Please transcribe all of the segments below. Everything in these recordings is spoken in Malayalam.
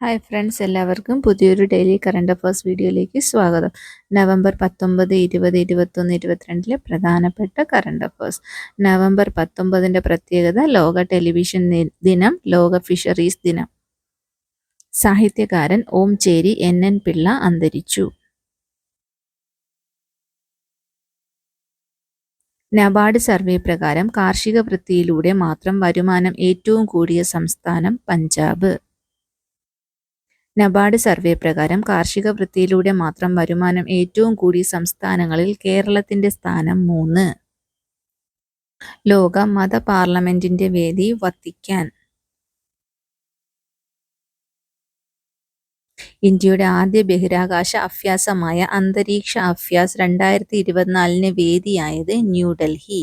ഹായ് ഫ്രണ്ട്സ്, എല്ലാവർക്കും പുതിയൊരു ഡെയിലി കറണ്ട് അഫയേഴ്സ് വീഡിയോയിലേക്ക് സ്വാഗതം. നവംബർ 19, 20, 21, 22 പ്രധാനപ്പെട്ട കറണ്ട് അഫയേഴ്സ്. നവംബർ 19 പ്രത്യേകത ലോക ടെലിവിഷൻ ദിനം, ലോക ഫിഷറീസ് ദിനം. സാഹിത്യകാരൻ ഓംചേരി NN പിള്ള അന്തരിച്ചു. നബാർഡ് സർവേ പ്രകാരം കാർഷിക വൃത്തിയിലൂടെ മാത്രം വരുമാനം ഏറ്റവും കൂടിയ സംസ്ഥാനം പഞ്ചാബ്. നബാർഡ് സർവേ പ്രകാരം കാർഷിക വൃത്തിയിലൂടെ മാത്രം വരുമാനം ഏറ്റവും കൂടിയ സംസ്ഥാനങ്ങളിൽ കേരളത്തിന്റെ സ്ഥാനം 3. ലോക മത പാർലമെന്റിന്റെ വേദി വത്തിക്കാൻ. ഇന്ത്യയുടെ ആദ്യ ബഹിരാകാശ അഭ്യാസമായ അന്തരീക്ഷ അഭ്യാസ് 2024 വേദിയായത് ന്യൂഡൽഹി.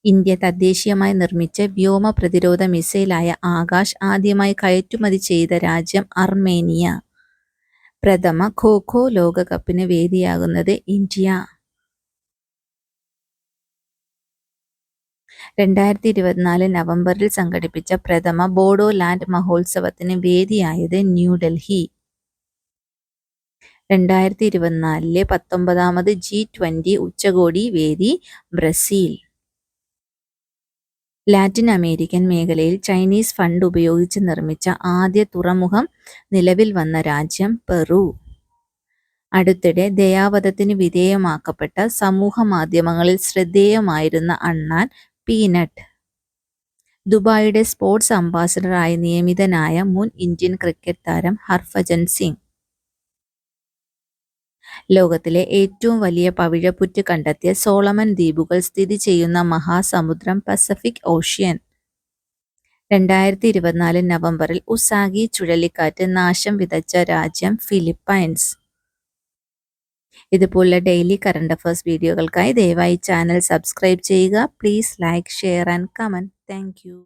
ഇന്ത്യ തദ്ദേശീയമായി നിർമ്മിച്ച വ്യോമ പ്രതിരോധ മിസൈലായ ആകാശ് ആദ്യമായി കയറ്റുമതി ചെയ്ത രാജ്യം അർമേനിയ. പ്രഥമ ഖോ-ഖോ ലോകകപ്പിന് വേദിയാകുന്നത് ഇന്ത്യ. 2024 നവംബറിൽ സംഘടിപ്പിച്ച പ്രഥമ ബോഡോലാൻഡ് മഹോത്സവത്തിന് വേദിയായത് ന്യൂഡൽഹി. 2024 19ാമത് G20 ഉച്ചകോടി വേദി ബ്രസീൽ. ലാറ്റിൻ അമേരിക്കൻ മേഖലയിൽ ചൈനീസ് ഫണ്ട് ഉപയോഗിച്ച് നിർമ്മിച്ച ആദ്യ തുറമുഖം നിലവിൽ വന്ന രാജ്യം പെറു. അടുത്തിടെ ദയാവധത്തിന് വിധേയമാക്കപ്പെട്ട സമൂഹ മാധ്യമങ്ങളിൽ ശ്രദ്ധേയമായിരുന്ന അണ്ണാൻ പീനട്ട്. ദുബായിയുടെ സ്പോർട്സ് അംബാസഡറായി നിയമിതനായ മുൻ ഇന്ത്യൻ ക്രിക്കറ്റ് താരം ഹർഭജൻ സിംഗ്. ലോകത്തിലെ ഏറ്റവും വലിയ പവിഴപ്പുറ്റ് കണ്ടെത്തിയ സോളമൻ ദ്വീപുകൾ സ്ഥിതി ചെയ്യുന്ന മഹാസമുദ്രം പസഫിക് ഓഷ്യൻ. 2024 നവംബറിൽ ഉസാഗി ചുഴലിക്കാറ്റ് നാശം വിതച്ച രാജ്യം ഫിലിപ്പൈൻസ്. ഇതുപോലുള്ള ഡെയിലി കറണ്ട് അഫയേഴ്സ് വീഡിയോകൾക്കായി ദയവായി ചാനൽ സബ്സ്ക്രൈബ് ചെയ്യുക. Please like, share and comment. Thank you.